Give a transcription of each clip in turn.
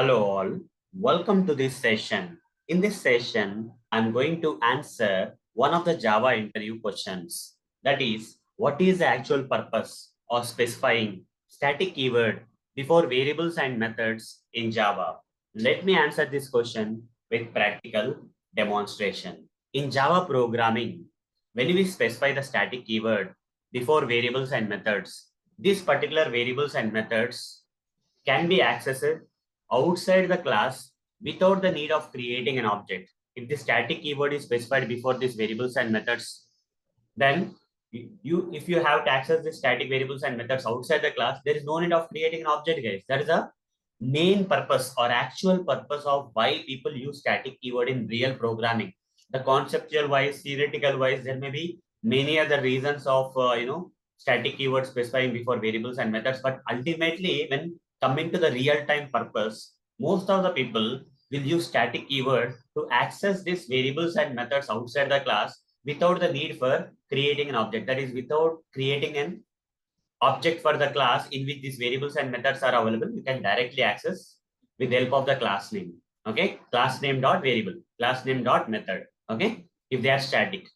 Hello all, welcome to this session. In this session, I'm going to answer one of the Java interview questions. That is, what is the actual purpose of specifying static keyword before variables and methods in Java? Let me answer this question with practical demonstration. In Java programming, when we specify the static keyword before variables and methods, these particular variables and methods can be accessed outside the class without the need of creating an object. If the static keyword is specified before these variables and methods, then if you have to access the static variables and methods outside the class, there is no need of creating an object, guys. That is a main purpose or actual purpose of why people use static keyword in real programming. The conceptual wise, theoretical wise, there may be many other reasons of static keyword specifying before variables and methods. But ultimately, when coming to the real time purpose, most of the people will use static keyword to access these variables and methods outside the class without the need for creating an object. That is, without creating an object for the class in which these variables and methods are available, you can directly access with the help of the class name. Okay, class name dot variable, class name dot method. Okay, if they are static.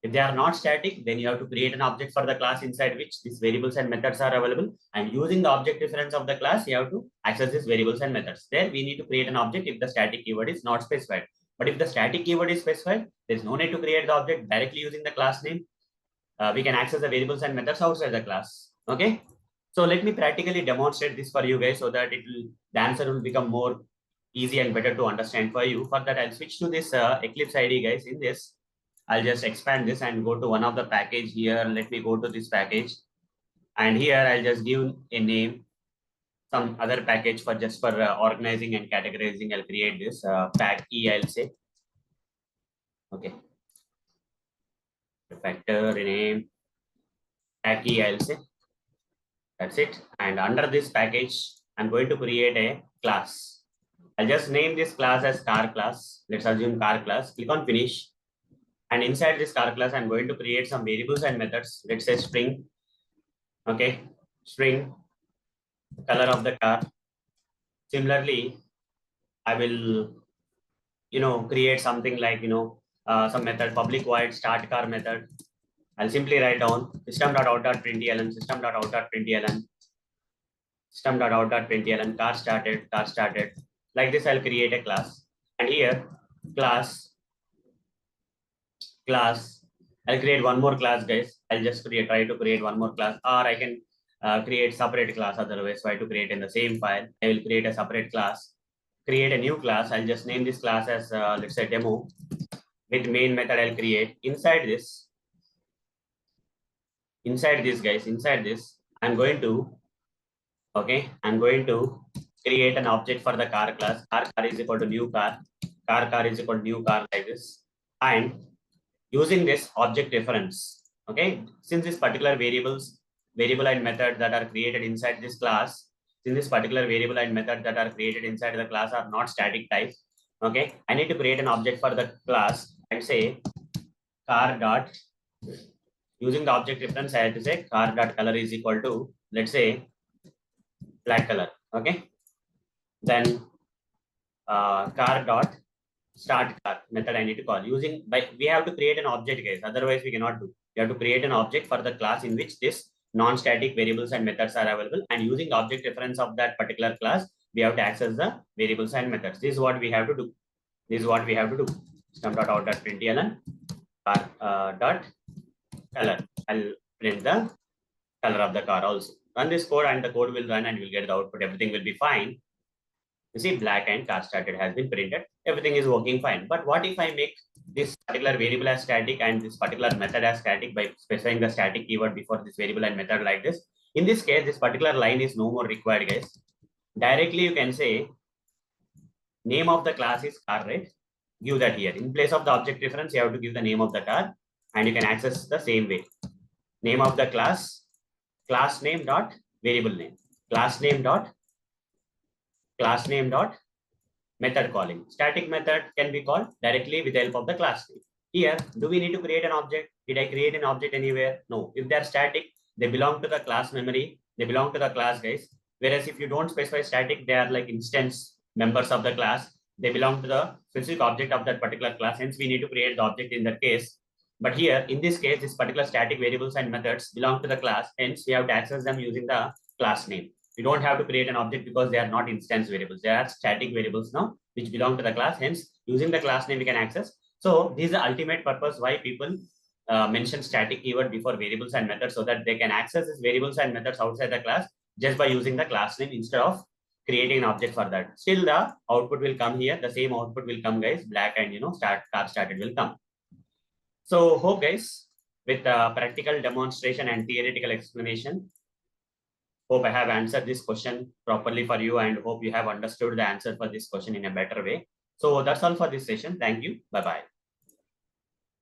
If they are not static, then you have to create an object for the class inside which these variables and methods are available. And using the object reference of the class, you have to access these variables and methods. There, we need to create an object if the static keyword is not specified. But if the static keyword is specified, there is no need to create the object directly using the class name. We can access the variables and methods outside the class. Okay. So let me practically demonstrate this for you guys so that the answer will become more easy and better to understand for you. For that, I'll switch to this Eclipse ID, guys. In this, I'll just expand this and go to one of the package here. Let me go to this package. And here I'll just give a name, some other package for just for organizing and categorizing. I'll create this pack E, I'll say. Okay. Factor name, pack E, I'll say. That's it. And under this package, I'm going to create a class. I'll just name this class as car class. Let's assume car class. Click on finish. And inside this car class, I'm going to create some variables and methods. Let's say string. Okay. String, color of the car. Similarly, I will, create something like, some method, public void start car method. I'll simply write down system.out.println, system.out.println, system.out.println, car started. Like this, I'll create a class. And here, class, I'll create one more class, guys. I'll just try to create one more class, or I can create separate class. Otherwise, try to create in the same file. I will create a separate class, create a new class. I'll just name this class as, let's say, demo. With main method, I'll create inside this, guys, inside this, I'm going to create an object for the car class. Car is equal to new car. Car is equal to new car, like this. And using this object reference, okay, since this particular variable and method that are created inside this class, since this particular variable and method that are created inside the class are not static type, okay, I need to create an object for the class and say car dot, using the object reference, I have to say car dot color is equal to, let's say, black color. Okay. Then car dot start car method I need to call using, by we have to create an object, guys. Otherwise, we cannot do. You have to create an object for the class in which this non-static variables and methods are available. And using the object reference of that particular class, we have to access the variables and methods. This is what we have to do. System.out.println car dot color. I'll print the color of the car also. Run this code and the code will run and you'll get the output. Everything will be fine. You see, black and car started has been printed. Everything is working fine. But what if I make this particular variable as static and this particular method as static by specifying the static keyword before this variable and method like this? In this case, this particular line is no more required, guys. Directly, you can say name of the class is car, right? Give that here. In place of the object reference, you have to give the name of the car and you can access the same way. Name of the class name dot variable name, class name dot method calling. Static method can be called directly with the help of the class name. Here, do we need to create an object? Did I create an object anywhere? No. If they're static, they belong to the class memory. They belong to the class, guys. Whereas if you don't specify static, they are like instance members of the class. They belong to the specific object of that particular class. Hence, we need to create the object in that case. But here, in this case, this particular static variables and methods belong to the class. Hence, we have to access them using the class name. You don't have to create an object because they are not instance variables. They are static variables now, which belong to the class. Hence, using the class name, we can access. So this is the ultimate purpose why people mention static keyword before variables and methods, so that they can access these variables and methods outside the class just by using the class name instead of creating an object for that. Still, the output will come here. The same output will come, guys. Black and car started will come. So hope, guys, with practical demonstration and theoretical explanation, hope I have answered this question properly for you, and hope you have understood the answer for this question in a better way. So that's all for this session. Thank you. Bye-bye.